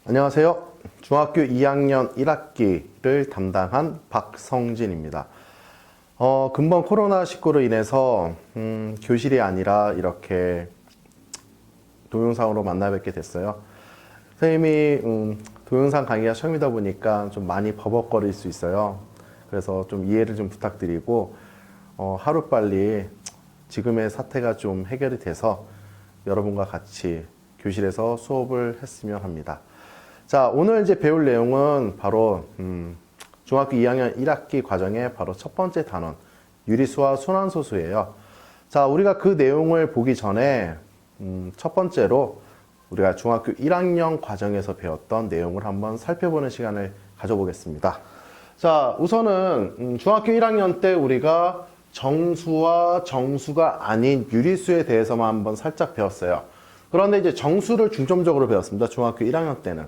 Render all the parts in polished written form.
안녕하세요. 중학교 2학년 1학기를 담당한 박성진입니다. 금번 코로나19로 인해서 교실이 아니라 이렇게 동영상으로 만나 뵙게 됐어요. 선생님이 동영상 강의가 처음이다 보니까 좀 많이 버벅거릴 수 있어요. 그래서 좀 이해를 좀 부탁드리고 하루빨리 지금의 사태가 좀 해결이 돼서 여러분과 같이 교실에서 수업을 했으면 합니다. 자, 오늘 이제 배울 내용은 바로 중학교 2학년 1학기 과정의 바로 첫 번째 단원 유리수와 순환소수예요. 자, 우리가 그 내용을 보기 전에 첫 번째로 우리가 중학교 1학년 과정에서 배웠던 내용을 한번 살펴보는 시간을 가져보겠습니다. 자, 우선은 중학교 1학년 때 우리가 정수와 정수가 아닌 유리수에 대해서만 한번 살짝 배웠어요. 그런데 이제 정수를 중점적으로 배웠습니다. 중학교 1학년 때는.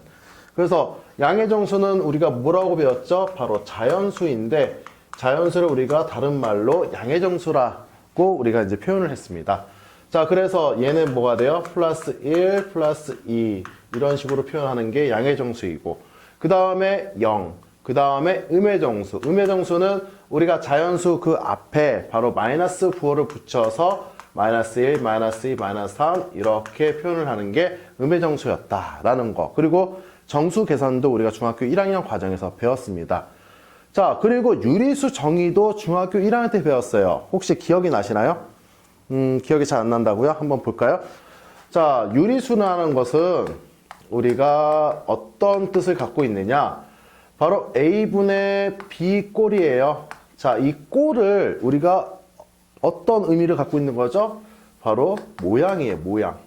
그래서 양의 정수는 우리가 뭐라고 배웠죠? 바로 자연수인데 자연수를 우리가 다른 말로 양의 정수라고 우리가 이제 표현을 했습니다. 자, 그래서 얘는 뭐가 돼요? 플러스 1, 플러스 2 이런 식으로 표현하는 게 양의 정수이고 그 다음에 0, 그 다음에 음의 정수. 음의 정수는 우리가 자연수 그 앞에 바로 마이너스 부호를 붙여서 마이너스 1, 마이너스 2, 마이너스 3 이렇게 표현을 하는 게 음의 정수였다라는 거. 그리고 정수 계산도 우리가 중학교 1학년 과정에서 배웠습니다. 자, 그리고 유리수 정의도 중학교 1학년 때 배웠어요. 혹시 기억이 나시나요? 기억이 잘 안 난다고요? 한번 볼까요? 자, 유리수라는 것은 우리가 어떤 뜻을 갖고 있느냐? 바로 A분의 B 꼴이에요. 자, 이 꼴을 우리가 어떤 의미를 갖고 있는 거죠? 바로 모양이에요, 모양.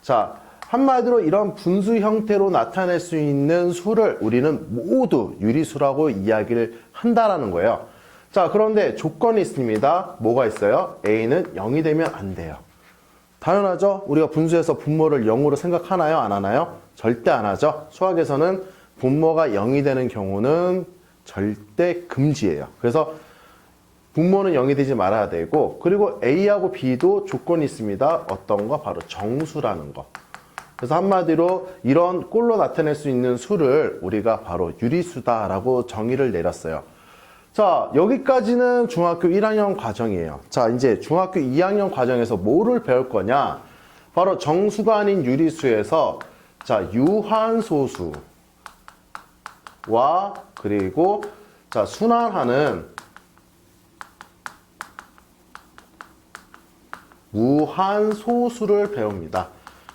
자, 한마디로 이런 분수 형태로 나타낼 수 있는 수를 우리는 모두 유리수라고 이야기를 한다라는 거예요. 자, 그런데 조건이 있습니다. 뭐가 있어요? A는 0이 되면 안 돼요. 당연하죠? 우리가 분수에서 분모를 0으로 생각하나요? 안 하나요? 절대 안 하죠. 수학에서는 분모가 0이 되는 경우는 절대 금지예요. 그래서 분모는 0이 되지 말아야 되고, 그리고 A하고 B도 조건이 있습니다. 어떤 거? 바로 정수라는 거. 그래서 한마디로 이런 꼴로 나타낼 수 있는 수를 우리가 바로 유리수다라고 정의를 내렸어요. 자, 여기까지는 중학교 1학년 과정이에요. 자, 이제 중학교 2학년 과정에서 뭐를 배울 거냐? 바로 정수가 아닌 유리수에서 자, 유한소수와 그리고 자, 순환하는 무한소수를 배웁니다.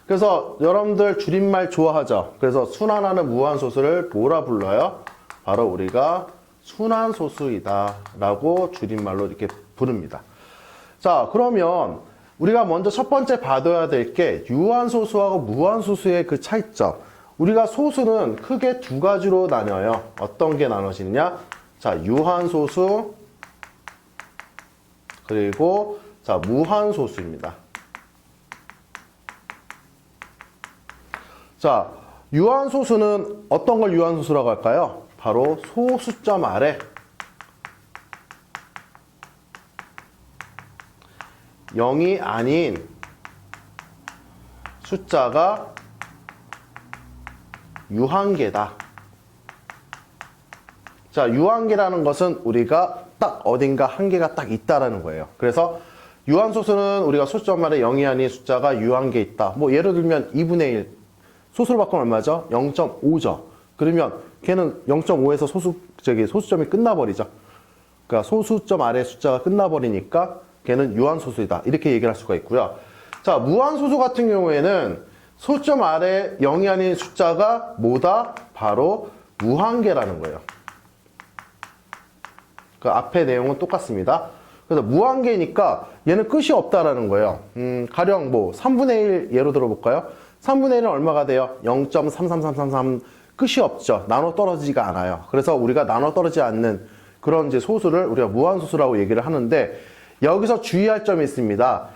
그래서 여러분들 줄임말 좋아하죠? 그래서 순환하는 무한소수를 뭐라 불러요? 바로 우리가 순환소수이다 라고 줄임말로 이렇게 부릅니다. 자, 그러면 우리가 먼저 첫 번째 봐둬야 될 게 유한소수하고 무한소수의 그 차이점. 우리가 소수는 크게 두 가지로 나뉘어요. 어떤 게 나눠지느냐? 자, 유한소수 그리고 자, 무한소수입니다. 자, 유한소수는 어떤 걸 유한소수라고 할까요? 바로 소수점 아래 0이 아닌 숫자가 유한계다. 자, 유한계라는 것은 우리가 딱 어딘가 한계가 딱 있다라는 거예요. 그래서 유한소수는 우리가 소수점 아래 0이 아닌 숫자가 유한계 있다. 뭐 예를 들면 2분의 1 소수로 바꾸면 얼마죠? 0.5죠. 그러면 걔는 0.5에서 소수점이 끝나버리죠. 그러니까 소수점 아래 숫자가 끝나버리니까 걔는 유한소수이다. 이렇게 얘기를 할 수가 있고요. 자, 무한소수 같은 경우에는 소수점 아래 0이 아닌 숫자가 뭐다? 바로 무한계라는 거예요. 그 앞에 내용은 똑같습니다. 그래서 무한계니까 얘는 끝이 없다라는 거예요. 가령 뭐 3분의 1 예로 들어볼까요? 3분의 1은 얼마가 돼요? 0.33333 끝이 없죠. 나눠 떨어지지가 않아요. 그래서 우리가 나눠 떨어지지 않는 그런 이제 소수를 우리가 무한소수라고 얘기를 하는데 여기서 주의할 점이 있습니다.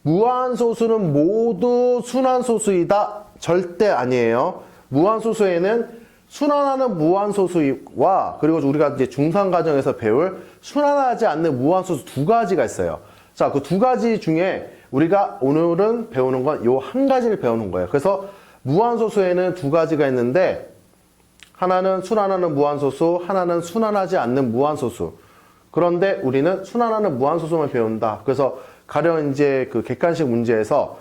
무한소수는 모두 순환소수이다? 절대 아니에요. 무한소수에는 순환하는 무한소수와 그리고 우리가 이제 중3 과정에서 배울 순환하지 않는 무한소수 두 가지가 있어요. 자, 그 두 가지 중에 우리가 오늘은 배우는 건 요 한 가지를 배우는 거예요. 그래서 무한소수에는 두 가지가 있는데 하나는 순환하는 무한소수, 하나는 순환하지 않는 무한소수. 그런데 우리는 순환하는 무한소수만 배운다. 그래서 가령 이제 그 객관식 문제에서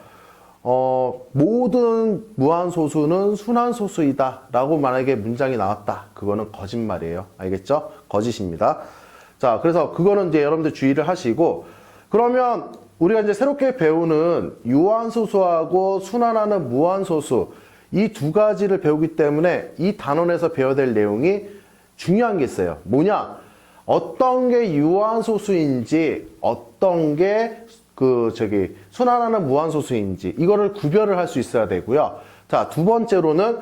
모든 무한소수는 순환소수이다 라고 만약에 문장이 나왔다. 그거는 거짓말이에요. 알겠죠? 거짓입니다. 자, 그래서 그거는 이제 여러분들 주의를 하시고, 그러면 우리가 이제 새롭게 배우는 유한소수하고 순환하는 무한소수, 이 두 가지를 배우기 때문에 이 단원에서 배워야 될 내용이 중요한 게 있어요. 뭐냐? 어떤 게 유한소수인지, 어떤 게 순환하는 무한소수인지, 이거를 구별을 할 수 있어야 되고요. 자, 두 번째로는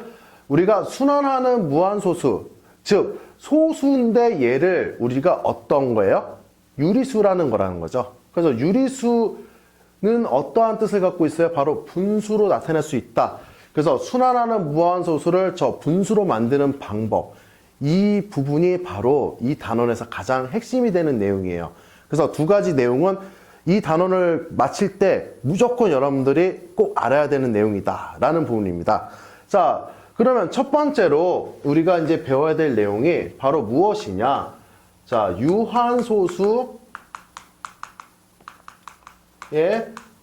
우리가 순환하는 무한소수, 즉, 소수인데 얘를 우리가 어떤 거예요? 유리수라는 거라는 거죠. 그래서 유리수는 어떠한 뜻을 갖고 있어요? 바로 분수로 나타낼 수 있다. 그래서 순환하는 무한소수를 저 분수로 만드는 방법, 이 부분이 바로 이 단원에서 가장 핵심이 되는 내용이에요. 그래서 두 가지 내용은 이 단원을 마칠 때 무조건 여러분들이 꼭 알아야 되는 내용이다 라는 부분입니다. 자, 그러면 첫 번째로 우리가 이제 배워야 될 내용이 바로 무엇이냐? 자, 유한소수의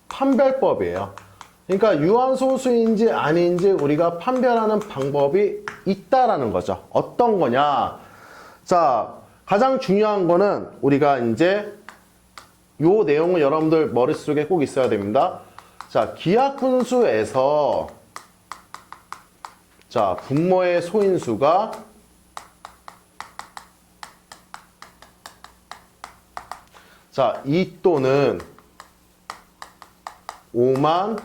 판별법이에요. 그러니까 유한소수인지 아닌지 우리가 판별하는 방법이 있다라는 거죠. 어떤 거냐? 자, 가장 중요한 거는 우리가 이제 요 내용은 여러분들 머릿속에 꼭 있어야 됩니다. 자, 기하분수에서 자, 분모의 소인수가 자, 2 또는 5만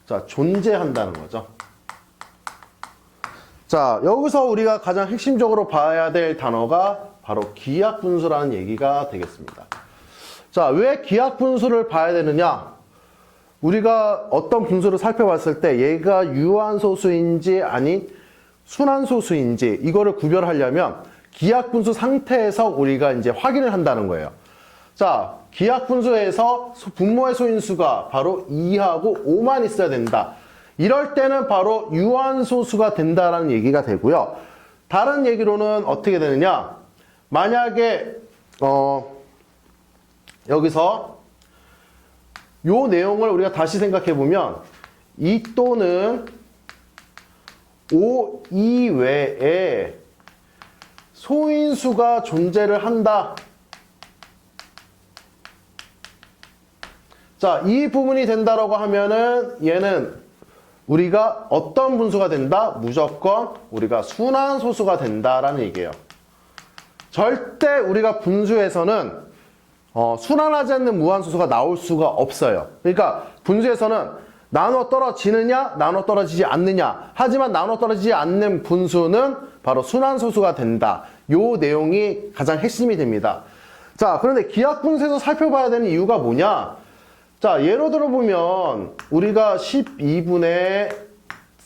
자, 존재한다는 거죠. 자, 여기서 우리가 가장 핵심적으로 봐야 될 단어가 바로 기하분수라는 얘기가 되겠습니다. 자, 왜 기하분수를 봐야 되느냐? 우리가 어떤 분수를 살펴봤을 때 얘가 유한소수인지 아닌 순환소수인지 이거를 구별하려면 기하분수 상태에서 우리가 이제 확인을 한다는 거예요. 자, 기하분수에서 분모의 소인수가 바로 2하고 5만 있어야 된다. 이럴 때는 바로 유한소수가 된다라는 얘기가 되고요. 다른 얘기로는 어떻게 되느냐? 만약에 여기서 요 내용을 우리가 다시 생각해 보면 2 또는 5 이외에 소인수가 존재를 한다. 자, 이 부분이 된다라고 하면은 얘는 우리가 어떤 분수가 된다? 무조건 우리가 순환소수가 된다라는 얘기예요. 절대 우리가 분수에서는 순환하지 않는 무한소수가 나올 수가 없어요. 그러니까 분수에서는 나눠 떨어지느냐, 나눠 떨어지지 않느냐. 하지만 나눠 떨어지지 않는 분수는 바로 순환소수가 된다. 요 내용이 가장 핵심이 됩니다. 자, 그런데 기하분수에서 살펴봐야 되는 이유가 뭐냐? 자, 예로 들어보면 우리가 12분의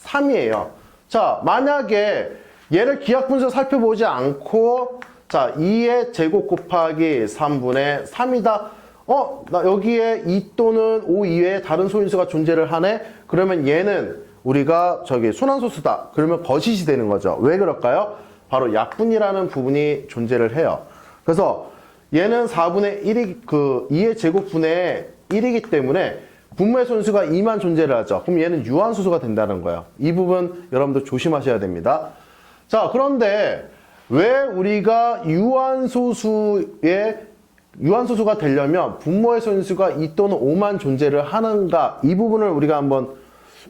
3이에요. 자, 만약에 얘를 기하분수에서 살펴보지 않고 자, 2의 제곱 곱하기 3분의 3이다. 나 여기에 2 또는 5 이외에 다른 소인수가 존재를 하네? 그러면 얘는 우리가 순환소수다. 그러면 거짓이 되는 거죠. 왜 그럴까요? 바로 약분이라는 부분이 존재를 해요. 그래서 얘는 4분의 1이 2의 제곱분의 1이기 때문에 분모의 소인수가 2만 존재를 하죠. 그럼 얘는 유한소수가 된다는 거예요. 이 부분 여러분들 조심하셔야 됩니다. 자, 그런데 왜 우리가 유한소수가 되려면 분모의 소인수가 2 또는 5만 존재를 하는가? 이 부분을 우리가 한번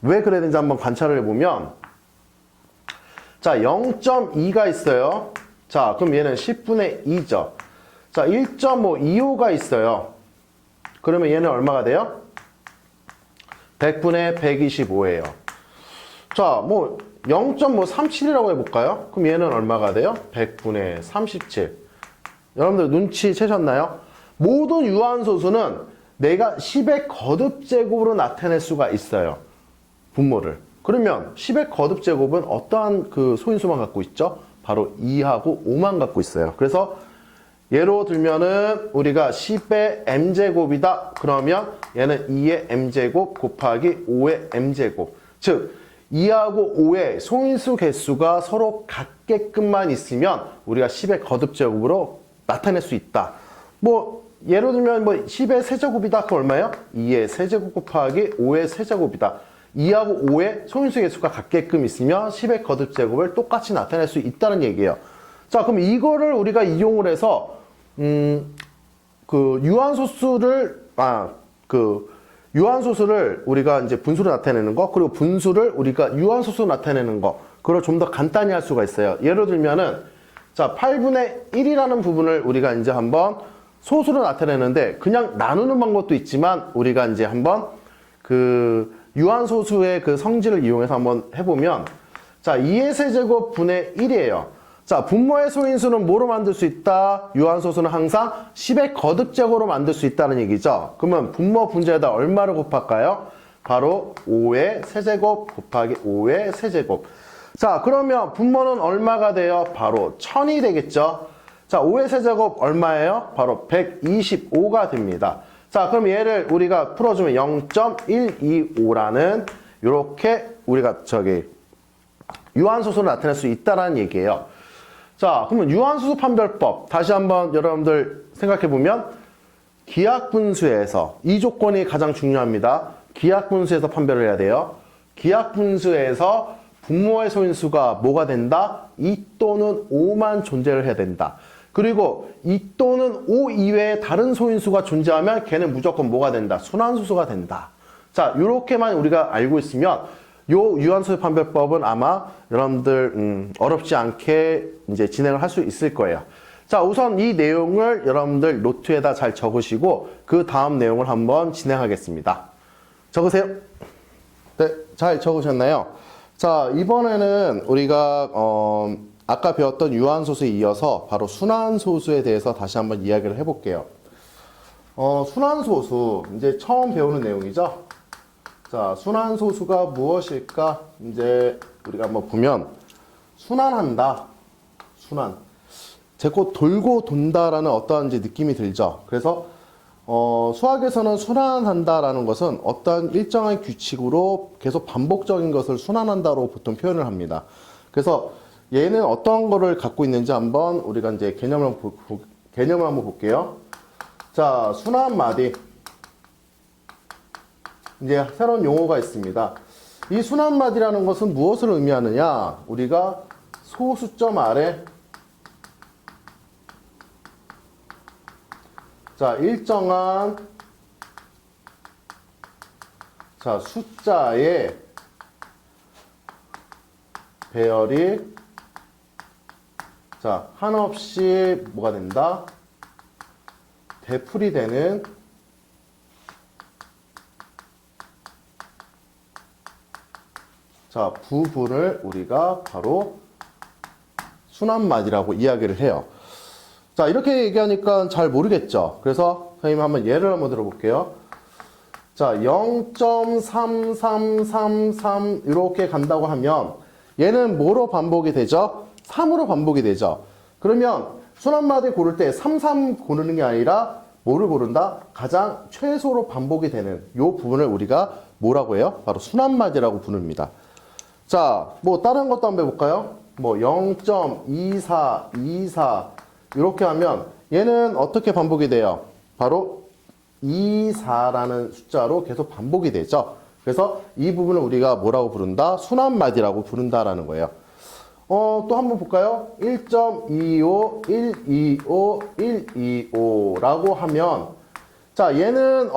왜 그래야 되는지 한번 관찰을 해보면 자, 0.2가 있어요. 자, 그럼 얘는 10분의 2죠. 자, 1.525가 있어요. 그러면 얘는 얼마가 돼요? 100분의 125예요. 자, 0.37이라고 해볼까요? 그럼 얘는 얼마가 돼요? 100분의 37. 여러분들 눈치채셨나요? 모든 유한소수는 내가 10의 거듭제곱으로 나타낼 수가 있어요. 분모를. 그러면 10의 거듭제곱은 어떠한 그 소인수만 갖고 있죠? 바로 2하고 5만 갖고 있어요. 그래서 예로 들면은 우리가 10의 m제곱이다. 그러면 얘는 2의 m제곱 곱하기 5의 m제곱. 즉 2하고 5의 소인수 개수가 서로 같게끔만 있으면 우리가 10의 거듭제곱으로 나타낼 수 있다. 뭐 예를 들면 뭐 10의 세제곱이다. 그럼 얼마예요? 2의 세제곱 곱하기 5의 세제곱이다. 2하고 5의 소인수 개수가 같게끔 있으면 10의 거듭제곱을 똑같이 나타낼 수 있다는 얘기예요. 자, 그럼 이거를 우리가 이용을 해서 유한소수를 우리가 이제 분수로 나타내는 거, 그리고 분수를 우리가 유한소수로 나타내는 거, 그걸 좀 더 간단히 할 수가 있어요. 예를 들면은, 자, 8분의 1이라는 부분을 우리가 이제 한번 소수로 나타내는데, 그냥 나누는 방법도 있지만, 우리가 이제 한번 그 유한소수의 그 성질을 이용해서 한번 해보면, 자, 2의 세제곱 분의 1이에요. 자, 분모의 소인수는 뭐로 만들 수 있다? 유한소수는 항상 10의 거듭제곱으로 만들 수 있다는 얘기죠. 그러면 분모 분자에다 얼마를 곱할까요? 바로 5의 세제곱 곱하기 5의 세제곱. 자, 그러면 분모는 얼마가 돼요? 바로 1000이 되겠죠. 자, 5의 세제곱 얼마예요? 바로 125가 됩니다. 자, 그럼 얘를 우리가 풀어주면 0.125라는 이렇게 우리가 유한소수를 나타낼 수 있다는 얘기예요. 자, 그러면 유한소수 판별법 다시 한번 여러분들 생각해보면 기하분수에서 이 조건이 가장 중요합니다. 기하분수에서 판별을 해야 돼요. 기하분수에서 분모의 소인수가 뭐가 된다? 2 또는 5만 존재를 해야 된다. 그리고 2 또는 5 이외에 다른 소인수가 존재하면 걔는 무조건 뭐가 된다? 순환소수가 된다. 자, 이렇게만 우리가 알고 있으면 요 유한소수 판별법은 아마 여러분들 어렵지 않게 이제 진행을 할 수 있을 거예요. 자, 우선 이 내용을 여러분들 노트에다 잘 적으시고 그 다음 내용을 한번 진행하겠습니다. 적으세요. 네, 잘 적으셨나요? 자, 이번에는 우리가 아까 배웠던 유한소수에 이어서 바로 순환소수에 대해서 다시 한번 이야기를 해볼게요. 순환소수 이제 처음 배우는 내용이죠. 자, 순환소수가 무엇일까? 이제 우리가 한번 보면 순환한다. 순환. 자꾸 돌고 돈다라는 어떠한 이제 느낌이 들죠. 그래서 수학에서는 순환한다라는 것은 어떤 일정한 규칙으로 계속 반복적인 것을 순환한다로 보통 표현을 합니다. 그래서 얘는 어떤 거를 갖고 있는지 한번 우리가 이제 개념을 한번 볼게요. 자, 순환마디. 이제 새로운 용어가 있습니다. 이 순환마디라는 것은 무엇을 의미하느냐? 우리가 소수점 아래 자, 일정한 자, 숫자의 배열이 자, 한없이 뭐가 된다? 대풀이 되는 자, 부분을 우리가 바로 순환마디라고 이야기를 해요. 자, 이렇게 얘기하니까 잘 모르겠죠. 그래서 선생님 한번 예를 한번 들어볼게요. 자, 0.3333 이렇게 간다고 하면 얘는 뭐로 반복이 되죠? 3으로 반복이 되죠. 그러면 순환마디 고를 때 33 고르는 게 아니라 뭐를 고른다? 가장 최소로 반복이 되는 이 부분을 우리가 뭐라고 해요? 바로 순환마디라고 부릅니다. 자, 뭐 다른 것도 한번 해볼까요? 뭐 0.2424 이렇게 하면 얘는 어떻게 반복이 돼요? 바로 24라는 숫자로 계속 반복이 되죠. 그래서 이 부분을 우리가 뭐라고 부른다? 순환마디라고 부른다라는 거예요. 또 한번 볼까요? 1.25, 125, 125라고 하면 자, 얘는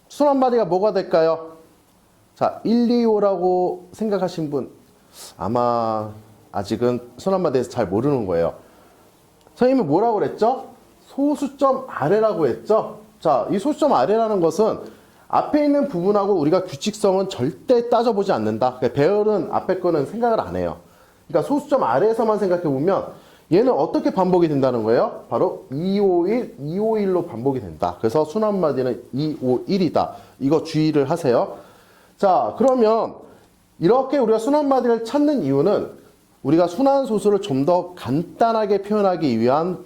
순환마디가 뭐가 될까요? 자, 125라고 생각하신 분 아마 아직은 순환마디에서 잘 모르는 거예요. 선생님은 뭐라고 그랬죠? 소수점 아래라고 했죠? 자, 이 소수점 아래라는 것은 앞에 있는 부분하고 우리가 규칙성은 절대 따져보지 않는다. 그러니까 배열은 앞에 거는 생각을 안 해요. 그러니까 소수점 아래에서만 생각해보면 얘는 어떻게 반복이 된다는 거예요? 바로 251, 251로 반복이 된다. 그래서 순환마디는 251이다. 이거 주의를 하세요. 자, 그러면 이렇게 우리가 순환마디를 찾는 이유는 우리가 순환소수를 좀 더 간단하게 표현하기 위한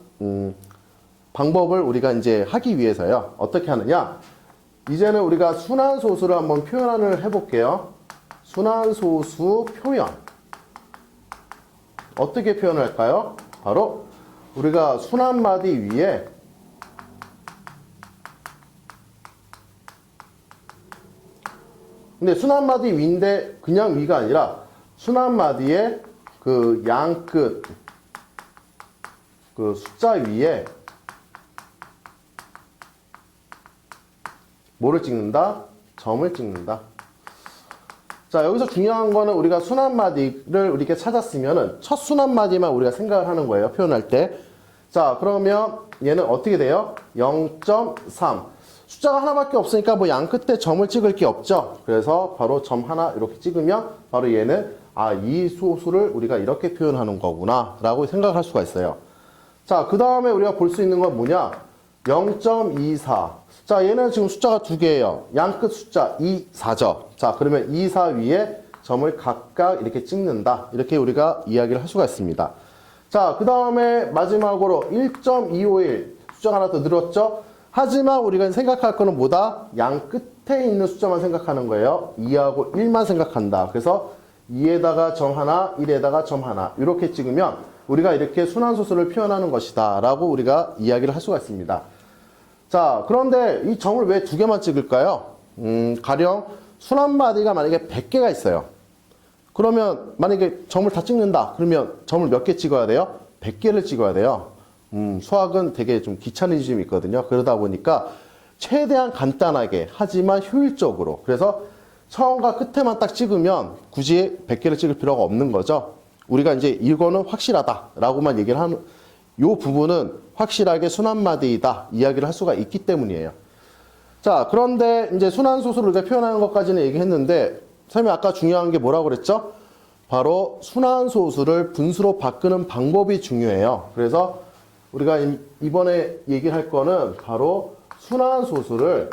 방법을 우리가 이제 하기 위해서요. 어떻게 하느냐? 이제는 우리가 순환소수를 한번 표현을 해볼게요. 순환소수 표현. 어떻게 표현할까요? 바로 우리가 순환마디 위에 근데 순환마디 위인데 그냥 위가 아니라 순환마디의 그 양끝 그 숫자 위에 뭐를 찍는다? 점을 찍는다. 자, 여기서 중요한 거는 우리가 순환마디를 이렇게 찾았으면은 첫 순환마디만 우리가 생각을 하는 거예요. 표현할 때. 자, 그러면 얘는 어떻게 돼요? 0.3. 숫자가 하나밖에 없으니까 뭐 양 끝에 점을 찍을 게 없죠. 그래서 바로 점 하나 이렇게 찍으면 바로 얘는 이 소수를 우리가 이렇게 표현하는 거구나 라고 생각할 수가 있어요. 자, 그 다음에 우리가 볼 수 있는 건 뭐냐? 0.24. 자, 얘는 지금 숫자가 두 개예요. 양끝 숫자 2, 4죠. 자, 그러면 2, 4 위에 점을 각각 이렇게 찍는다. 이렇게 우리가 이야기를 할 수가 있습니다. 자, 그 다음에 마지막으로 1.251. 숫자가 하나 더 늘었죠? 하지만 우리가 생각할 거는 뭐다? 양 끝에 있는 숫자만 생각하는 거예요. 2하고 1만 생각한다. 그래서 2에다가 점 하나, 1에다가 점 하나. 이렇게 찍으면 우리가 이렇게 순환소수를 표현하는 것이다. 라고 우리가 이야기를 할 수가 있습니다. 자, 그런데 이 점을 왜 두 개만 찍을까요? 가령 순환마디가 만약에 100개가 있어요. 그러면 만약에 점을 다 찍는다. 그러면 점을 몇 개 찍어야 돼요? 100개를 찍어야 돼요. 수학은 되게 좀 귀차니즘이 좀 있거든요. 그러다 보니까 최대한 간단하게 하지만 효율적으로. 그래서 처음과 끝에만 딱 찍으면 굳이 100개를 찍을 필요가 없는 거죠. 우리가 이제 이거는 확실하다라고만 얘기를 하는 요 부분은 확실하게 순환마디이다 이야기를 할 수가 있기 때문이에요. 자, 그런데 이제 순환소수를 우리가 표현하는 것까지는 얘기했는데 선생님이 아까 중요한 게 뭐라고 그랬죠? 바로 순환소수를 분수로 바꾸는 방법이 중요해요. 그래서 우리가 이번에 얘기할 거는 바로 순환소수를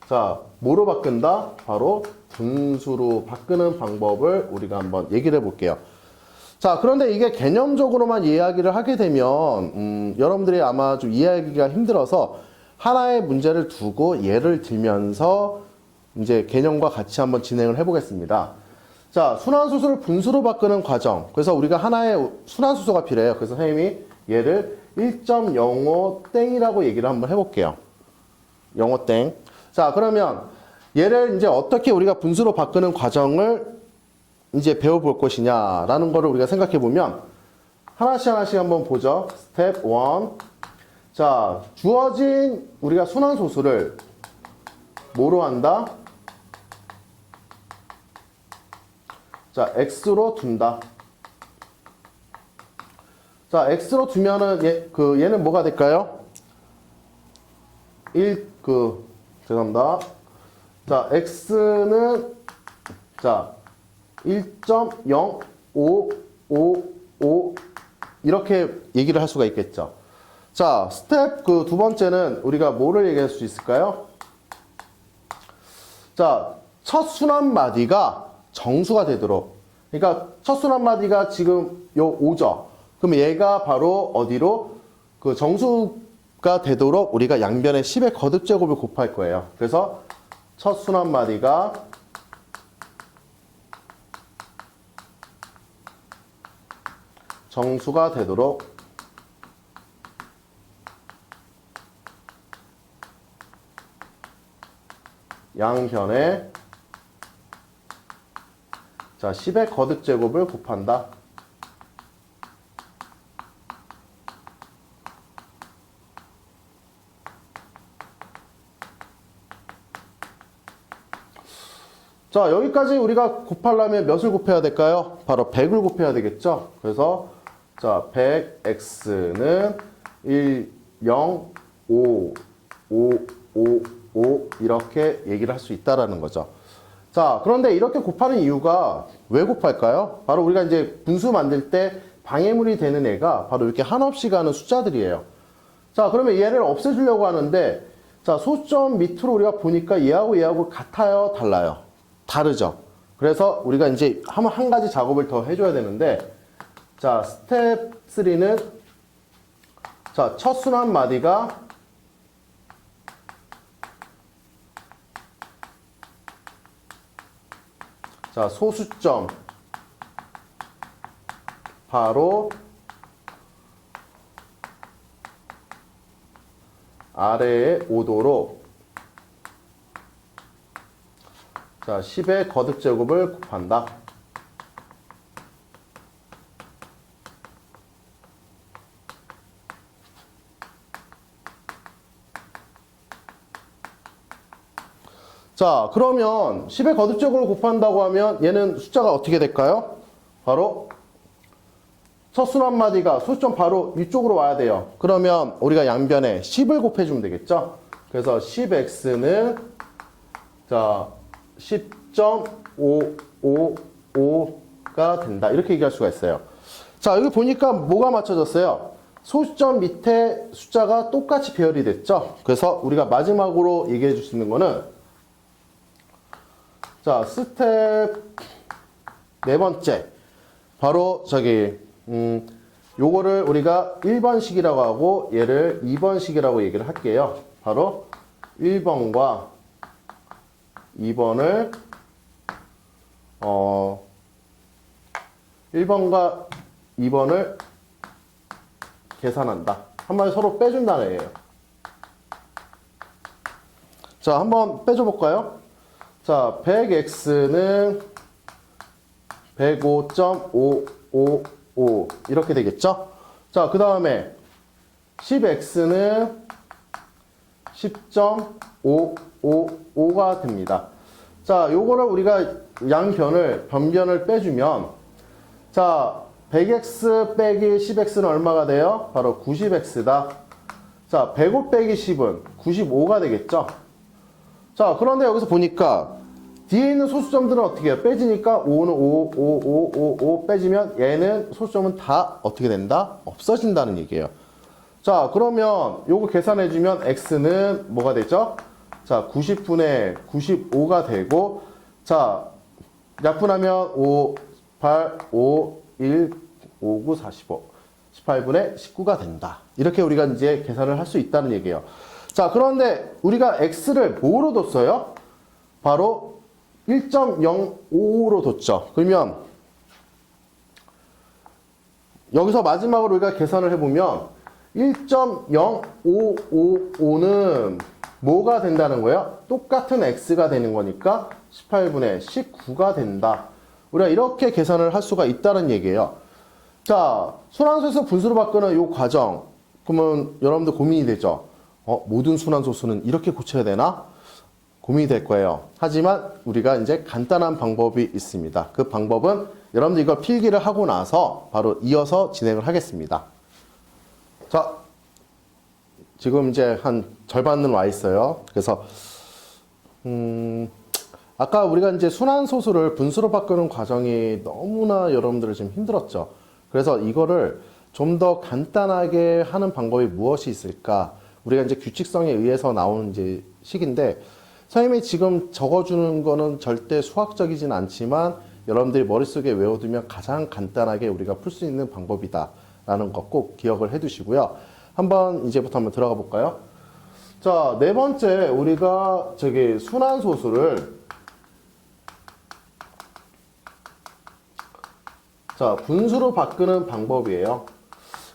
자, 뭐로 바꾼다? 바로 분수로 바꾸는 방법을 우리가 한번 얘기를 해볼게요. 자, 그런데 이게 개념적으로만 이야기를 하게 되면 여러분들이 아마 좀 이해하기가 힘들어서 하나의 문제를 두고 예를 들면서 이제 개념과 같이 한번 진행을 해보겠습니다. 자, 순환소수를 분수로 바꾸는 과정. 그래서 우리가 하나의 순환소수가 필요해요. 그래서 선생님이 얘를 1.05 땡이라고 얘기를 한번 해볼게요. 05 땡. 자, 그러면 얘를 이제 어떻게 우리가 분수로 바꾸는 과정을 이제 배워볼 것이냐라는 거를 우리가 생각해 보면 하나씩 하나씩 한번 보죠. 스텝 1. 자, 주어진 우리가 순환소수를 뭐로 한다? 자, x로 둔다. 자, x로 두면은 얘는 뭐가 될까요? 죄송합니다. 자, x는 자 1.0555 이렇게 얘기를 할 수가 있겠죠. 자, 스텝 그 두 번째는 우리가 뭐를 얘기할 수 있을까요? 자, 첫 순환마디가 정수가 되도록. 그러니까 첫 순환마디가 지금 요 5죠. 그럼 얘가 바로 어디로 그 정수가 되도록 우리가 양변에 10의 거듭제곱을 곱할 거예요. 그래서 첫 순환마디가 정수가 되도록 양변에 자 10의 거듭제곱을 곱한다. 자, 여기까지 우리가 곱하려면 몇을 곱해야 될까요? 바로 100을 곱해야 되겠죠? 그래서 자, 100x는 1, 0, 5, 5, 5, 5 이렇게 얘기를 할 수 있다라는 거죠. 자, 그런데 이렇게 곱하는 이유가 왜 곱할까요? 바로 우리가 이제 분수 만들 때 방해물이 되는 애가 바로 이렇게 한없이 가는 숫자들이에요. 자, 그러면 얘를 없애주려고 하는데 자, 소점 밑으로 우리가 보니까 얘하고 같아요? 달라요? 다르죠? 그래서 우리가 이제 한 가지 작업을 더 해줘야 되는데 자, 스텝 3는 자, 첫 순환마디가 자, 소수점 바로 아래에 오도록 자, 10의 거듭제곱을 곱한다. 자, 그러면 10의 거듭제곱을 곱한다고 하면 얘는 숫자가 어떻게 될까요? 바로 첫 순환마디가 소수점 바로 위쪽으로 와야 돼요. 그러면 우리가 양변에 10을 곱해주면 되겠죠? 그래서 10x는 자 10.555가 된다. 이렇게 얘기할 수가 있어요. 자, 여기 보니까 뭐가 맞춰졌어요? 소수점 밑에 숫자가 똑같이 배열이 됐죠? 그래서 우리가 마지막으로 얘기해 줄 수 있는 거는 자, 스텝 네 번째. 바로 저기, 요거를 우리가 1번식이라고 하고 얘를 2번식이라고 얘기를 할게요. 바로 1번과 2번을, 1번과 2번을 계산한다. 한번 서로 빼준다는 얘기예요. 자, 한번 빼줘 볼까요? 자, 100x는 105.555 이렇게 되겠죠? 자, 그 다음에 10x는 10.555가 됩니다. 자, 요거를 우리가 변변을 빼주면 자, 100x 빼기 10x는 얼마가 돼요? 바로 90x다. 자, 105 빼기 10은 95가 되겠죠? 자, 그런데 여기서 보니까 뒤에 있는 소수점들은 어떻게 해요? 빼지니까 5는 5, 5, 5, 5, 5 빼지면 얘는 소수점은 다 어떻게 된다? 없어진다는 얘기예요. 자, 그러면 요거 계산해주면 x는 뭐가 되죠? 자, 90분의 95가 되고 자, 약분하면 5, 8, 5, 1, 5, 9, 45 18분의 19가 된다. 이렇게 우리가 이제 계산을 할 수 있다는 얘기예요. 자, 그런데 우리가 x를 뭐로 뒀어요? 바로 1.05로 뒀죠. 그러면 여기서 마지막으로 우리가 계산을 해보면 1.0555는 뭐가 된다는 거예요? 똑같은 x가 되는 거니까 18분의 19가 된다. 우리가 이렇게 계산을 할 수가 있다는 얘기예요. 자, 순환소에서 분수로 바꾸는 이 과정. 그러면 여러분들 고민이 되죠. 모든 순환소수는 이렇게 고쳐야 되나? 고민이 될 거예요. 하지만 우리가 이제 간단한 방법이 있습니다. 그 방법은 여러분들 이걸 필기를 하고 나서 바로 이어서 진행을 하겠습니다. 자, 지금 이제 한 절반은 와 있어요. 그래서 아까 우리가 이제 순환소수를 분수로 바꾸는 과정이 너무나 여러분들을 좀 힘들었죠. 그래서 이거를 좀 더 간단하게 하는 방법이 무엇이 있을까? 우리가 이제 규칙성에 의해서 나오는 이제 식인데, 선생님이 지금 적어주는 거는 절대 수학적이진 않지만 여러분들이 머릿속에 외워두면 가장 간단하게 우리가 풀 수 있는 방법이다라는 거 꼭 기억을 해 두시고요. 이제부터 한번 들어가 볼까요? 자, 네 번째 우리가 저기 순환소수를 자, 분수로 바꾸는 방법이에요.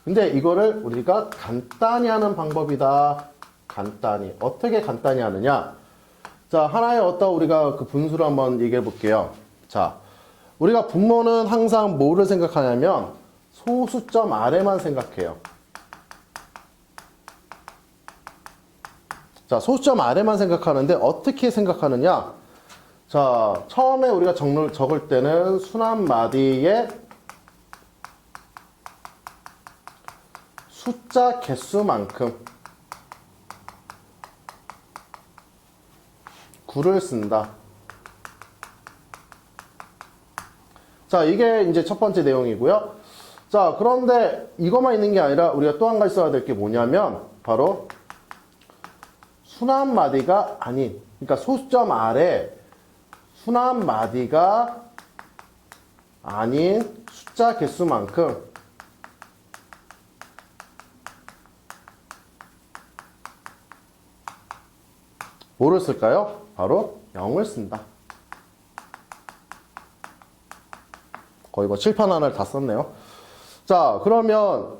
근데 이거를 우리가 간단히 하는 방법이다. 간단히. 어떻게 간단히 하느냐? 자, 하나의 우리가 그 분수를 한번 얘기해 볼게요. 자, 우리가 분모는 항상 뭐를 생각하냐면 소수점 아래만 생각해요. 자, 소수점 아래만 생각하는데 어떻게 생각하느냐? 자, 처음에 우리가 적을 때는 순환마디에 숫자 개수만큼 9를 쓴다. 자, 이게 이제 첫 번째 내용이고요. 자, 그런데 이것만 있는 게 아니라 우리가 또 한 가지 써야 될 게 뭐냐면 바로 순환마디가 아닌, 그러니까 소수점 아래 순환마디가 아닌 숫자 개수만큼 뭐를 쓸까요? 바로 0을 쓴다. 거의 뭐 칠판 하나를 다 썼네요. 자, 그러면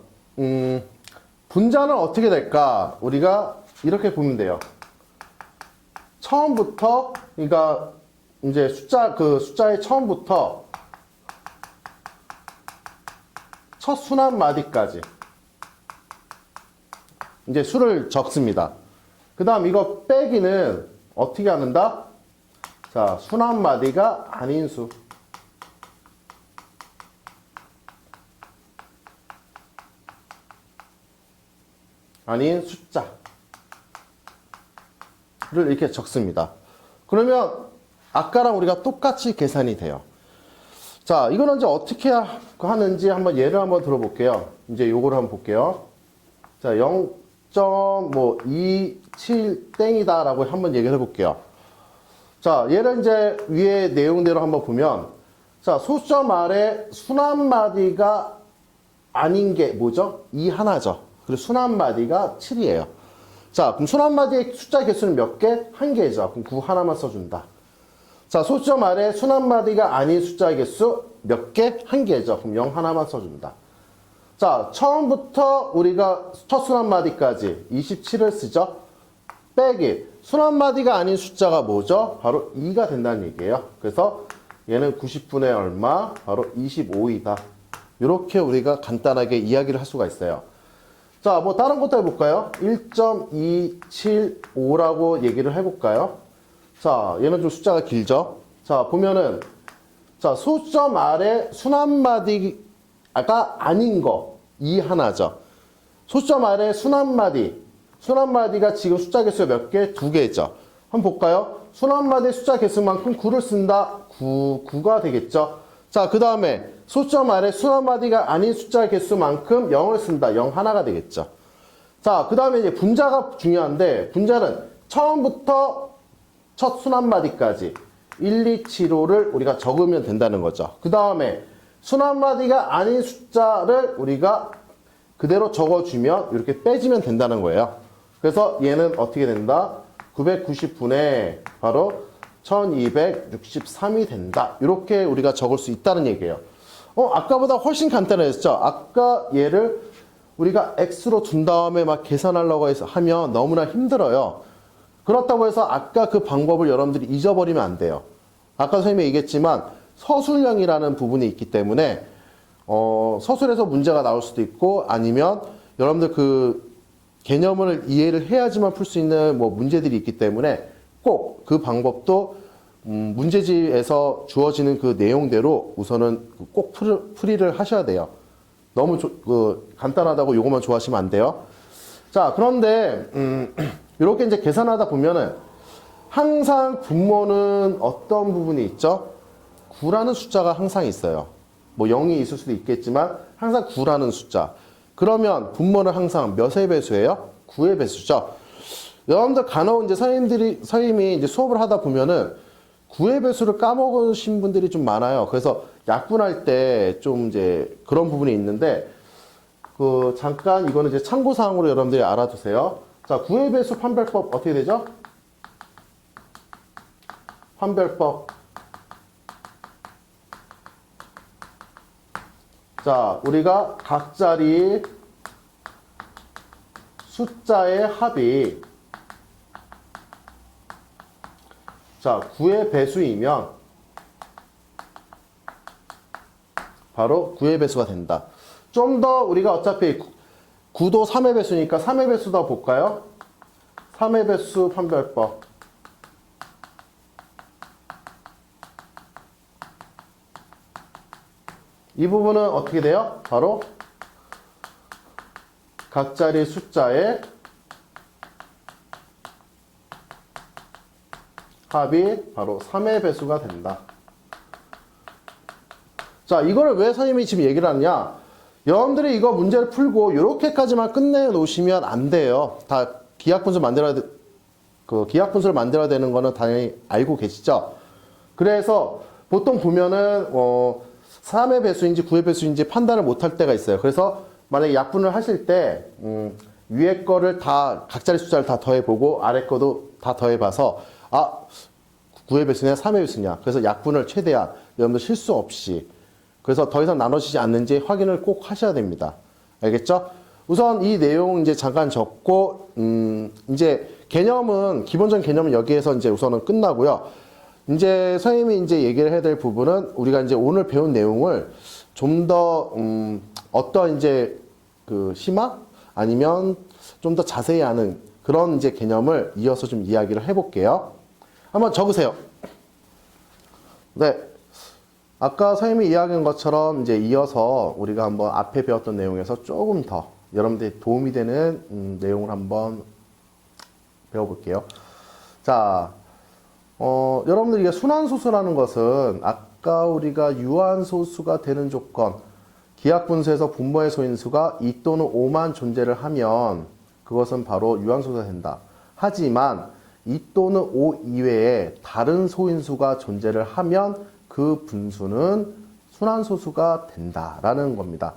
분자는 어떻게 될까? 우리가 이렇게 보면 돼요. 처음부터, 그러니까 이제 숫자의 처음부터 첫 순환 마디까지 이제 수를 적습니다. 그 다음 이거 빼기는 어떻게 하는다? 자, 순환 마디가 아닌 수. 아닌 숫자를 이렇게 적습니다. 그러면 아까랑 우리가 똑같이 계산이 돼요. 자, 이거는 이제 어떻게 하는지 한번 예를 한번 들어볼게요. 이제 요거를 한번 볼게요. 자, 0.27 땡이다 라고 한번 얘기를 해볼게요. 자, 얘를 이제 위에 내용대로 한번 보면, 자, 소수점 아래 순환마디가 아닌 게 뭐죠? 2 하나죠. 그리고 순환마디가 7이에요. 자, 그럼 순환마디의 숫자 개수는 몇 개? 1개죠. 그럼 9 하나만 써준다. 자, 소수점 아래 순환마디가 아닌 숫자의 개수 몇 개? 1개죠. 그럼 0 하나만 써준다. 자, 처음부터 우리가 첫 순환마디까지 27을 쓰죠. 빼기. 순환마디가 아닌 숫자가 뭐죠? 바로 2가 된다는 얘기예요. 그래서 얘는 90분의 얼마? 바로 25이다. 이렇게 우리가 간단하게 이야기를 할 수가 있어요. 자, 뭐 다른 것도 해볼까요? 1.275라고 얘기를 해볼까요? 자, 얘는 좀 숫자가 길죠? 자, 보면은, 자, 소수점 아래 순환마디가 아닌 거, 2 하나죠. 소수점 아래 순환마디가 지금 숫자 개수가 몇 개? 2개죠. 한번 볼까요? 순환마디 숫자 개수만큼 9를 쓴다. 9가 되겠죠. 자, 그 다음에 소수점 아래 순환마디가 아닌 숫자 개수만큼 0을 쓴다. 0 하나가 되겠죠. 자, 그 다음에 이제 분자가 중요한데, 분자는 처음부터 첫 순환마디까지 1, 2, 7, 5를 우리가 적으면 된다는 거죠. 그 다음에 순환마디가 아닌 숫자를 우리가 그대로 적어주면 이렇게 빼주면 된다는 거예요. 그래서 얘는 어떻게 된다? 990분의 바로 1263이 된다. 이렇게 우리가 적을 수 있다는 얘기예요. 아까보다 훨씬 간단해졌죠? 아까 얘를 우리가 x로 둔 다음에 막 계산하려고 하면 너무나 힘들어요. 그렇다고 해서 아까 그 방법을 여러분들이 잊어버리면 안 돼요. 아까 선생님이 얘기했지만 서술형이라는 부분이 있기 때문에 서술에서 문제가 나올 수도 있고 아니면 여러분들 그 개념을 이해를 해야지만 풀 수 있는 뭐 문제들이 있기 때문에 꼭 그 방법도 문제지에서 주어지는 그 내용대로 우선은 꼭 풀이를 하셔야 돼요. 너무 간단하다고 요것만 좋아하시면 안 돼요. 자, 그런데 이렇게 이제 계산하다 보면은 항상 분모는 어떤 부분이 있죠? 9라는 숫자가 항상 있어요. 뭐 0이 있을 수도 있겠지만 항상 9라는 숫자. 그러면 분모는 항상 몇의 배수예요? 9의 배수죠. 여러분들 간혹 이제 선생님이 이제 수업을 하다 보면은 9의 배수를 까먹으신 분들이 좀 많아요. 그래서 약분할 때 좀 이제 그런 부분이 있는데 잠깐 이거는 이제 참고사항으로 여러분들이 알아두세요. 자, 9의 배수 판별법 어떻게 되죠? 판별법. 자, 우리가 각 자리 숫자의 합이 자, 9의 배수이면 바로 9의 배수가 된다. 좀 더 우리가 어차피 9도 3의 배수니까 3의 배수 더 볼까요? 3의 배수 판별법. 이 부분은 어떻게 돼요? 바로 각 자리 숫자의 합이 바로 3의 배수가 된다. 자, 이거를 왜 선생님이 지금 얘기를 하느냐? 여러분들이 이거 문제를 풀고 이렇게까지만 끝내 놓으시면 안 돼요. 다 기하분수 기하분수를 만들어야 되는 거는 당연히 알고 계시죠? 그래서 보통 보면은 3의 배수인지 9의 배수인지 판단을 못할 때가 있어요. 그래서 만약에 약분을 하실 때 위에 거를 다 각자리 숫자를 다 더해보고 아래 거도 다 더해봐서 9의 배수냐 3의 배수냐 그래서 약분을 최대한 여러분들 실수 없이 그래서 더 이상 나눠지지 않는지 확인을 꼭 하셔야 됩니다. 알겠죠? 우선 이 내용 이제 잠깐 적고, 이제 개념은, 기본적인 개념은 여기에서 이제 우선은 끝나고요. 이제 선생님이 이제 얘기를 해야 될 부분은 우리가 이제 오늘 배운 내용을 좀 더, 어떤 이제 그 심화? 아니면 좀 더 자세히 아는 그런 이제 개념을 이어서 좀 이야기를 해볼게요. 한번 적으세요. 네. 아까 선생님이 이야기한 것처럼 이제 이어서 우리가 한번 앞에 배웠던 내용에서 조금 더 여러분들이 도움이 되는 내용을 한번 배워볼게요. 자, 여러분들 이게 순환소수라는 것은 아까 우리가 유한소수가 되는 조건, 기하분수에서 분모의 소인수가 2 또는 5만 존재를 하면 그것은 바로 유한소수가 된다. 하지만 2 또는 5 이외에 다른 소인수가 존재를 하면 그 분수는 순환소수가 된다라는 겁니다.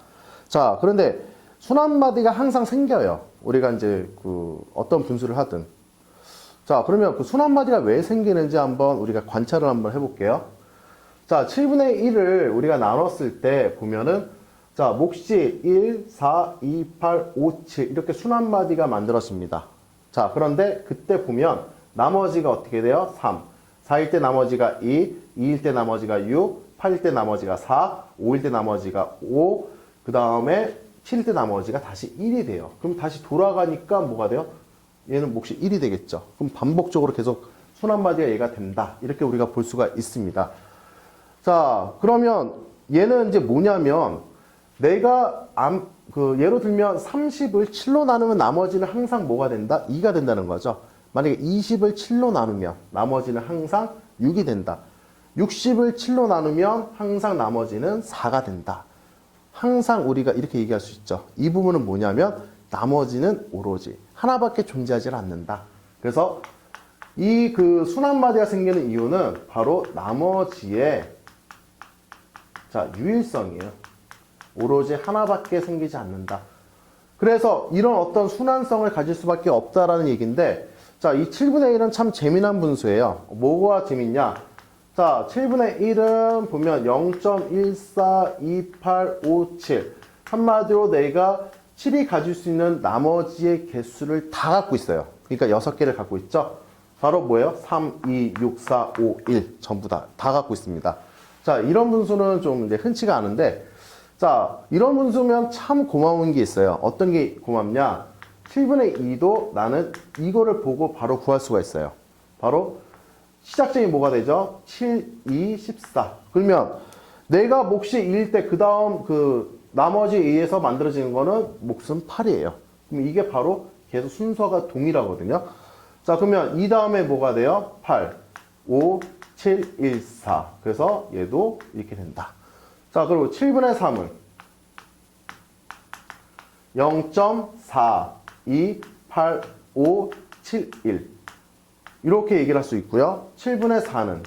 자, 그런데 순환마디가 항상 생겨요. 우리가 이제 그 어떤 분수를 하든. 자, 그러면 그 순환마디가 왜 생기는지 한번 우리가 관찰을 한번 해볼게요. 자, 7분의 1을 우리가 나눴을 때 보면은 자, 몫이 1, 4, 2, 8, 5, 7 이렇게 순환마디가 만들어집니다. 자, 그런데 그때 보면 나머지가 어떻게 돼요? 3. 4일 때 나머지가 2, 2일 때 나머지가 6, 8일 때 나머지가 4, 5일 때 나머지가 5, 그 다음에 7일 때 나머지가 다시 1이 돼요. 그럼 다시 돌아가니까 뭐가 돼요? 얘는 몫이 1이 되겠죠. 그럼 반복적으로 계속 순환마디가 얘가 된다. 이렇게 우리가 볼 수가 있습니다. 자, 그러면 얘는 이제 뭐냐면 내가 예로 들면 30을 7로 나누면 나머지는 항상 뭐가 된다? 2가 된다는 거죠. 만약에 20을 7로 나누면 나머지는 항상 6이 된다. 60을 7로 나누면 항상 나머지는 4가 된다. 항상 우리가 이렇게 얘기할 수 있죠. 이 부분은 뭐냐면 나머지는 오로지 하나밖에 존재하지 않는다. 그래서 이 그 순환마디가 생기는 이유는 바로 나머지의 자, 유일성이에요. 오로지 하나밖에 생기지 않는다. 그래서 이런 어떤 순환성을 가질 수밖에 없다라는 얘기인데, 자, 이 7분의 1은 참 재미난 분수예요. 뭐가 재밌냐? 자, 7분의 1은 보면 0.142857. 한마디로 내가 7이 가질 수 있는 나머지의 개수를 다 갖고 있어요. 그러니까 6개를 갖고 있죠. 바로 뭐예요? 3, 2, 6, 4, 5, 1 전부 다 갖고 있습니다. 자, 이런 분수는 좀 이제 흔치가 않은데, 자, 이런 분수면 참 고마운 게 있어요. 어떤 게 고맙냐? 7분의 2도 나는 이거를 보고 바로 구할 수가 있어요. 바로 시작점이 뭐가 되죠? 7, 2, 14. 그러면 내가 몫이 2일 때 그 다음 그 나머지에 의해서 만들어지는 거는 몫은 8이에요. 그럼 이게 바로 계속 순서가 동일하거든요. 자, 그러면 이 다음에 뭐가 돼요? 8, 5, 7, 1, 4. 그래서 얘도 이렇게 된다. 자, 그리고 7분의 3은 0.428571 이렇게 얘기를 할 수 있고요. 7분의 4는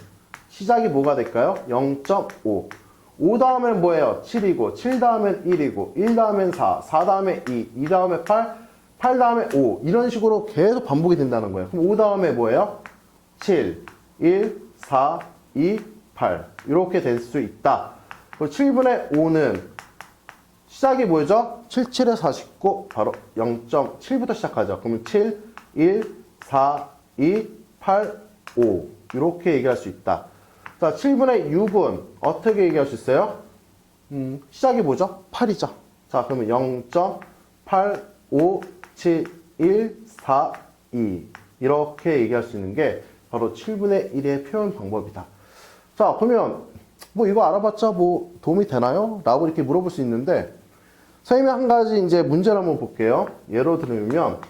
시작이 뭐가 될까요? 0.5 5 다음엔 뭐예요? 7이고 7 다음엔 1이고 1 다음엔 4 4 다음에 2 2 다음에 8 8 다음에 5 이런 식으로 계속 반복이 된다는 거예요. 그럼 5 다음에 뭐예요? 7 1 4 2 8 이렇게 될 수 있다. 7분의 5는 시작이 뭐죠? 7, 7에 49 바로 0.7부터 시작하죠. 그러면 7, 1, 4, 2, 8, 5 이렇게 얘기할 수 있다. 자, 7분의 6은 어떻게 얘기할 수 있어요? 시작이 뭐죠? 8이죠. 자, 그러면 0.85714 2 이렇게 얘기할 수 있는 게 바로 7분의 1의 표현 방법이다. 자, 그러면 뭐 이거 알아봤자 뭐 도움이 되나요? 라고 이렇게 물어볼 수 있는데 선생님이 한 가지 이제 문제를 한번 볼게요. 예로 들면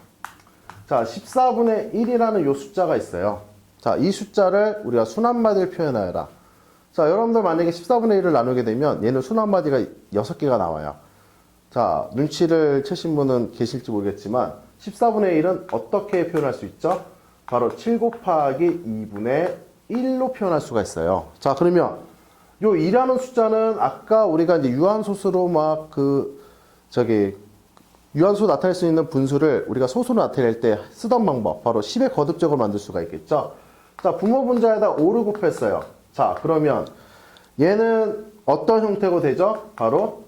자, 14분의 1이라는 요 숫자가 있어요. 자, 이 숫자를 우리가 순환마디를 표현하여라. 자, 여러분들 만약에 14분의 1을 나누게 되면 얘는 순환마디가 6개가 나와요. 자, 눈치를 채신 분은 계실지 모르겠지만 14분의 1은 어떻게 표현할 수 있죠? 바로 7 곱하기 2분의 1로 표현할 수가 있어요. 자, 그러면 요 2라는 숫자는 아까 우리가 이제 유한소수로 막 유한소 나타낼 수 있는 분수를 우리가 소수로 나타낼 때 쓰던 방법, 바로 10의 거듭적으로 만들 수가 있겠죠. 자, 분모 분자에다 5를 곱했어요. 자, 그러면 얘는 어떤 형태가 되죠? 바로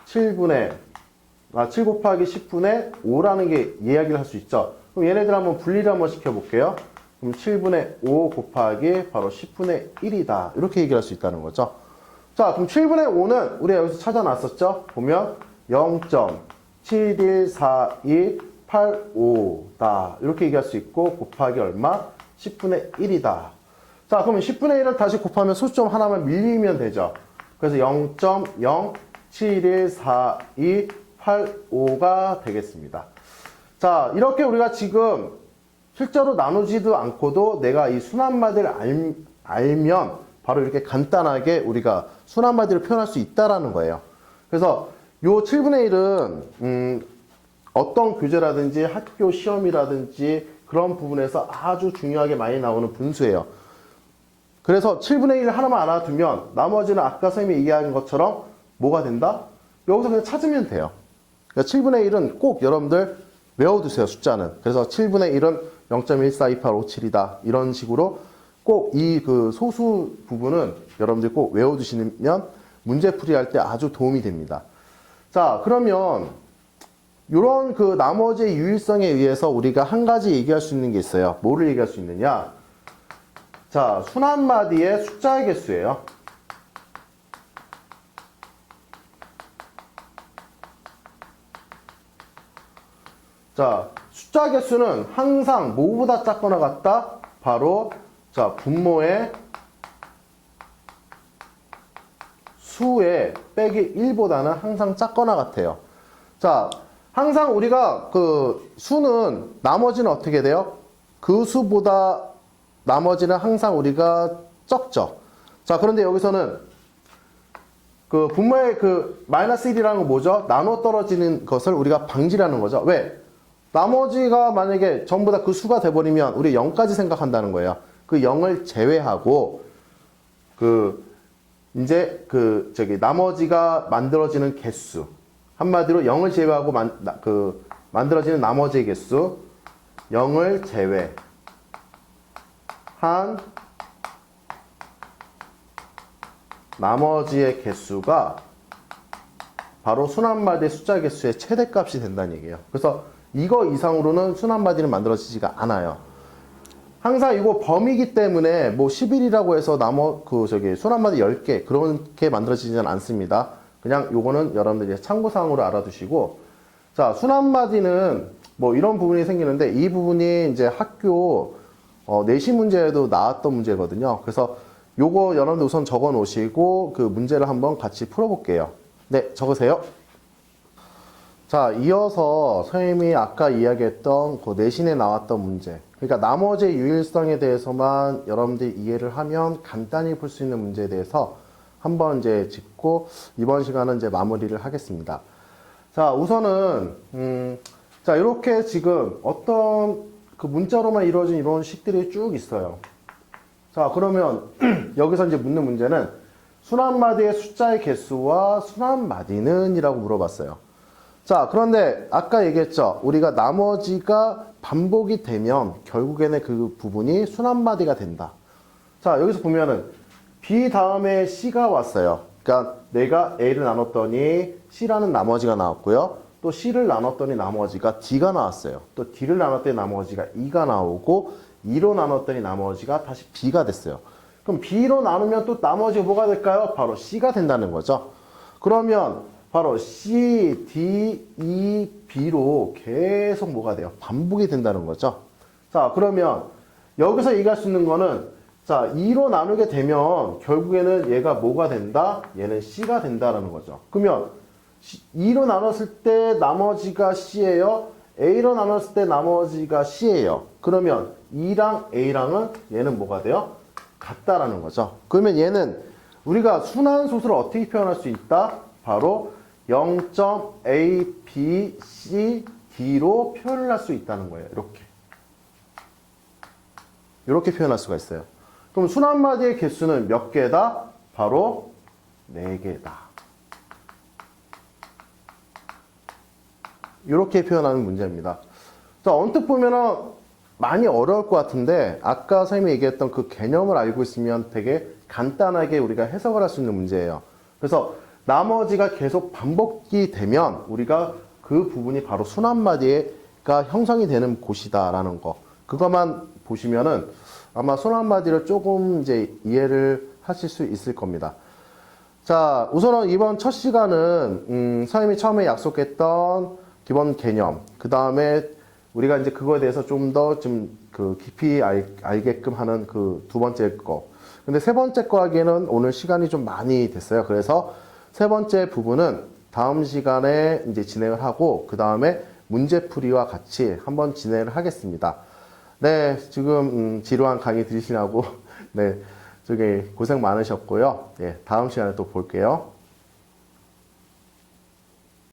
7 곱하기 10분의 5라는 게 이야기를 할 수 있죠. 그럼 얘네들 한번 분리를 한번 시켜볼게요. 그럼 7분의 5 곱하기 바로 10분의 1이다. 이렇게 얘기할 수 있다는 거죠. 자, 그럼 7분의 5는 우리가 여기서 찾아놨었죠? 보면 0.7142885다. 이렇게 얘기할 수 있고, 곱하기 얼마? 10분의 1이다. 자, 그러면 10분의 1을 다시 곱하면 소수점 하나만 밀리면 되죠. 그래서 0.07142885가 되겠습니다. 자, 이렇게 우리가 지금 실제로 나누지도 않고도 내가 이 순환마디를 알면 바로 이렇게 간단하게 우리가 순환마디를 표현할 수 있다라는 거예요. 그래서 요 7분의 1은 어떤 교재라든지 학교 시험이라든지 그런 부분에서 아주 중요하게 많이 나오는 분수예요. 그래서 7분의 1 하나만 알아두면 나머지는 아까 선생님이 얘기한 것처럼 뭐가 된다? 여기서 그냥 찾으면 돼요. 그러니까 7분의 1은 꼭 여러분들 외워두세요, 숫자는. 그래서 7분의 1은 0.142857이다. 이런 식으로 꼭 이 그 소수 부분은 여러분들 꼭 외워두시면 문제 풀이할 때 아주 도움이 됩니다. 자, 그러면 이런 그 나머지의 유일성에 의해서 우리가 한 가지 얘기할 수 있는 게 있어요. 뭐를 얘기할 수 있느냐? 자, 순환마디의 숫자의 개수예요. 자, 숫자 개수는 항상 뭐보다 작거나 같다? 바로 자, 분모의 수의 빼기 1보다는 항상 작거나 같아요. 자, 항상 우리가 그 수는 나머지는 어떻게 돼요? 그 수보다 나머지는 항상 우리가 적죠. 자, 그런데 여기서는 그 분모의 그 마이너스 1이라는 건 뭐죠? 나눠 떨어지는 것을 우리가 방지하는 거죠. 왜? 나머지가 만약에 전부 다 그 수가 돼버리면 우리 0까지 생각한다는 거예요. 그 0을 제외하고 나머지가 만들어지는 개수, 한마디로 0을 제외하고 만들어지는 나머지의 개수, 0을 제외한 나머지의 개수가 바로 순환마디의 숫자 개수의 최대값이 된다는 얘기예요. 그래서 이거 이상으로는 순환마디는 만들어지지가 않아요. 항상 이거 범위이기 때문에 뭐 11이라고 해서 순환마디 10개 그렇게 만들어지지는 않습니다. 그냥 요거는 여러분들이 참고사항으로 알아두시고, 자, 순환마디는 뭐 이런 부분이 생기는데 이 부분이 이제 학교 내신 문제에도 나왔던 문제거든요. 그래서 요거 여러분들 우선 적어 놓으시고 그 문제를 한번 같이 풀어볼게요. 네, 적으세요. 자, 이어서 선생님이 아까 이야기했던 그 내신에 나왔던 문제, 그러니까 나머지의 유일성에 대해서만 여러분들이 이해를 하면 간단히 풀 수 있는 문제에 대해서 한번 이제 짚고 이번 시간은 이제 마무리를 하겠습니다. 자, 우선은 자, 이렇게 지금 어떤 그 문자로만 이루어진 이런 식들이 쭉 있어요. 자, 그러면 여기서 이제 묻는 문제는 순환마디의 숫자의 개수와 순환마디는 이라고 물어봤어요. 자, 그런데 아까 얘기했죠. 우리가 나머지가 반복이 되면 결국에는 그 부분이 순환마디가 된다. 자, 여기서 보면은 B 다음에 C가 왔어요. 그러니까 내가 A를 나눴더니 C라는 나머지가 나왔고요. 또 C를 나눴더니 나머지가 D가 나왔어요. 또 D를 나눴더니 나머지가 E가 나오고 2로 나눴더니 나머지가 다시 B가 됐어요. 그럼 B로 나누면 또 나머지가 뭐가 될까요? 바로 C가 된다는 거죠. 그러면 바로 C, D, E, B로 계속 뭐가 돼요? 반복이 된다는 거죠. 자, 그러면 여기서 얘기할 수 있는 거는 자, 2로 나누게 되면 결국에는 얘가 뭐가 된다? 얘는 C가 된다라는 거죠. 그러면 2로 나눴을 때 나머지가 C예요. A로 나눴을 때 나머지가 C예요. 그러면 2랑 A랑은 얘는 뭐가 돼요? 같다라는 거죠. 그러면 얘는 우리가 순환소수를 어떻게 표현할 수 있다? 바로 0.ABCD로 표현을 할 수 있다는 거예요. 이렇게 표현할 수가 있어요. 그럼 순환마디의 개수는 몇 개다? 바로 4개다. 이렇게 표현하는 문제입니다. 자, 언뜻 보면은 많이 어려울 것 같은데 아까 선생님이 얘기했던 그 개념을 알고 있으면 되게 간단하게 우리가 해석을 할 수 있는 문제예요. 그래서 나머지가 계속 반복이 되면 우리가 그 부분이 바로 순환마디가 형성이 되는 곳이다라는 거. 그것만 보시면은 아마 순환마디를 조금 이제 이해를 하실 수 있을 겁니다. 자, 우선은 이번 첫 시간은 선생님이 처음에 약속했던 기본 개념, 그 다음에 우리가 이제 그거에 대해서 좀 더 좀 그 깊이 알게끔 하는 그 두 번째 거. 근데 세 번째 거 하기에는 오늘 시간이 좀 많이 됐어요. 그래서 세 번째 부분은 다음 시간에 이제 진행을 하고 그 다음에 문제풀이와 같이 한번 진행을 하겠습니다. 네, 지금 지루한 강의 들으시라고 네, 저기 고생 많으셨고요. 네, 다음 시간에 또 볼게요.